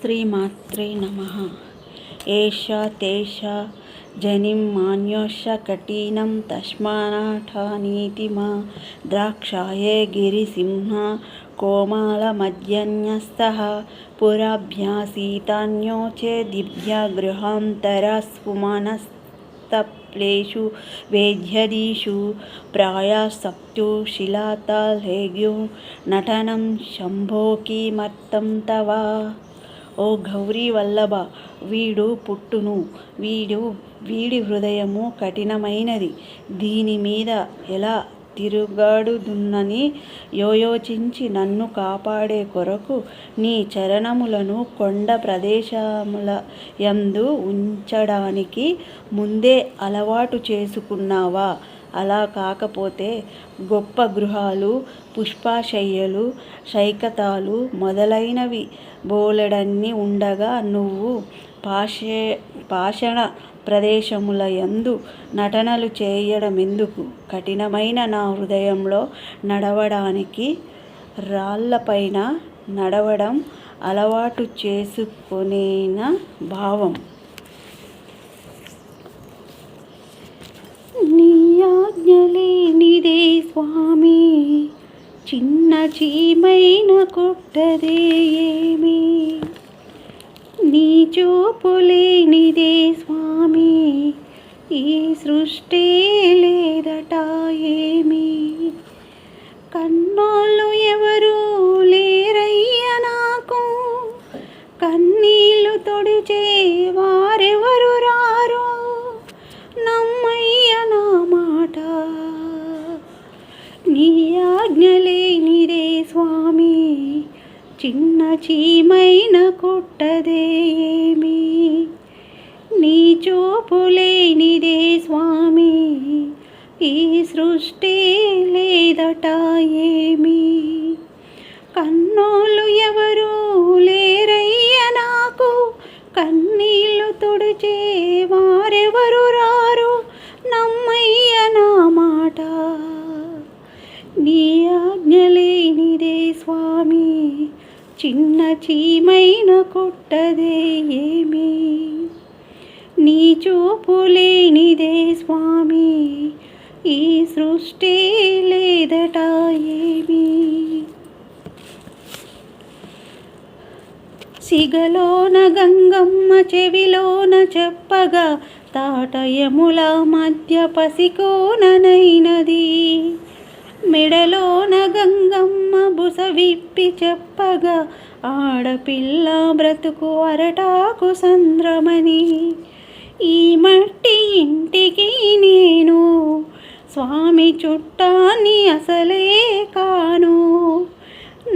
శ్రీమాత్రే నమః. ఏష తేష జనిం మాన్యోష కఠినం తస్మాన్నాఠానీతి మా ద్రాక్షాయే గిరిసింహ కోమలమధ్యన్యస్తః పురాభ్యాసీతాన్యోచే దివ్యగృహాంతరస్ఫుమనస్తప్లేషు వేద్యదీషు ప్రాయసప్తు శిలాతలేగ్యు నటనం శంభో కిమర్థం తవ. ఓ గౌరీ వల్లభ, వీడు పుట్టును, వీడి హృదయము కఠినమైనది, దీని మీద ఎలా తిరుగాడుదునని యోచించి నన్ను కాపాడే కొరకు నీ చరణములను కొండ ప్రదేశములయందు ఉంచడానికి ముందే అలవాటు చేసుకున్నావా? అలా కాకపోతే గొప్ప గృహాలు, పుష్పశయ్యలు, సైకతాలు మొదలైనవి బోలెడన్ని ఉండగా నువ్వు పాషాణ ప్రదేశములయందు నటనలు చేయడమెందుకు? కఠినమైన నా హృదయంలో నడవడానికి రాళ్లపైన నడవడం అలవాటు చేసుకొనేన భావం. నీ ఆజ్ఞలేనిదే స్వామి, చిన్న చీమైన కుట్టదే ఏమి? నీ చూపులేనిదే స్వామి, ఈ సృష్టి లేదట ఏమి? కన్నోళ్ళు ఎవరు లేరయ్య నాకు, కన్నీళ్ళు తొడిచే వారెవరు రారు, నమ్మయ్య నా మాట. నీ ఆజ్ఞలేనిదే స్వామి, చిన్న చీమైన కుట్టదే ఏమి? నీ చూపులేనిదే స్వామి, ఈ సృష్టి లేదట ఏమి? కన్నోళ్ళు ఎవరు లేరయ్య నాకు, కన్నీళ్ళు తుడిచే వారెవరు రారు, నమ్మయ్య నా మాట. నీ ఆజ్ఞలేనిదే స్వామి, చిన్న చీమైన కుట్టదే ఏమి? నీ చూపులేనిదే స్వామి, ఈ సృష్టి లేదట ఏమి? సిగలోన గంగమ్మ చెవిలోన చెప్పగా, తాటయముల మధ్య పసికోననైనది. మెడలోన గంగమ్మ బుస విప్పి చెప్పగా, ఆడపిల్ల బ్రతుకు అరటాకు సంద్రమని. ఈ మట్టి ఇంటికి నేను స్వామి చుట్టాన్ని అసలే కాను.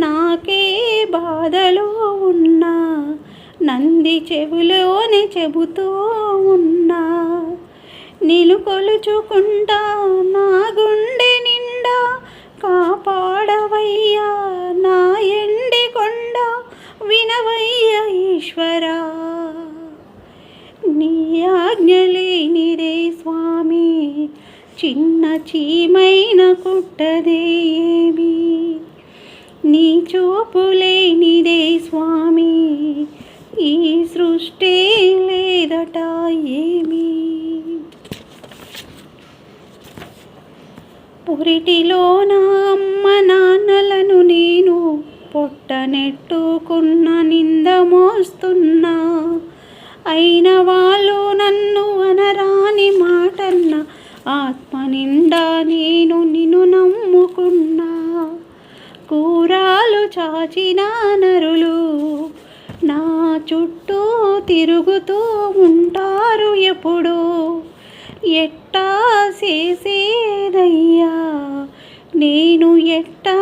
నాకే బాధలో ఉన్నా నంది చెవులోనే చెబుతూ ఉన్నా, నిలుకొలుచుకుంటా నా గుండె నిండా, కాపాడవయ్యా నా ఎండి కొండ, వినవయ్య ఈశ్వరా. నీ ఆజ్ఞలేనిదే స్వామి, చిన్న చీమైన కుట్టదే ఏమి? నీ చూపులేనిదే స్వామి, ఈ సృష్టి లేదట ఏమి? పురిటిలోన అమ్మ నాన్నలను నేను పొట్టనెట్టుకున్న నింద మోస్తున్నా, అయిన వాళ్ళు నన్ను అనరాని మాటన్న, ఆత్మ నిండా నేను నిన్ను నమ్ముకున్నా. కూరాలు చాచిన నరులు నా చుట్టూ తిరుగుతూ ఉంటారు ఎప్పుడు, ఎట్టా చేసేదయ్యా నేను, ఎట్టా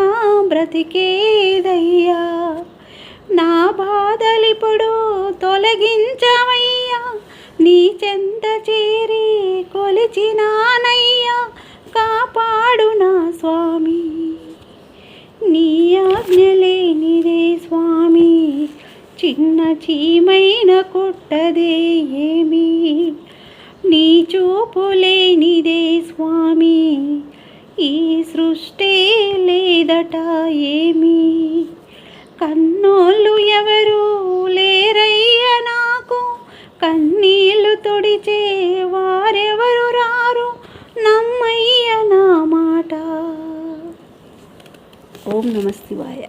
బ్రతికేదయ్యా? నా బాధలిప్పుడు తొలగించవయ్యా, నీ చెంత చేరి కొలిచినానయ్యా, కాపాడు నా స్వామి. నీ ఆజ్ఞలేనిదే స్వామి, చిన్న చీమైన కుట్టదే ఏమి? నీ చూపులేనిదే స్వామి, ఈ సృష్టి లేదట ఏమి? కన్నోళ్ళు ఎవరు లేర తొడిచే వారెవరు రారు, నమ్మయ్య నా మాట. ఓం నమ శివాయ.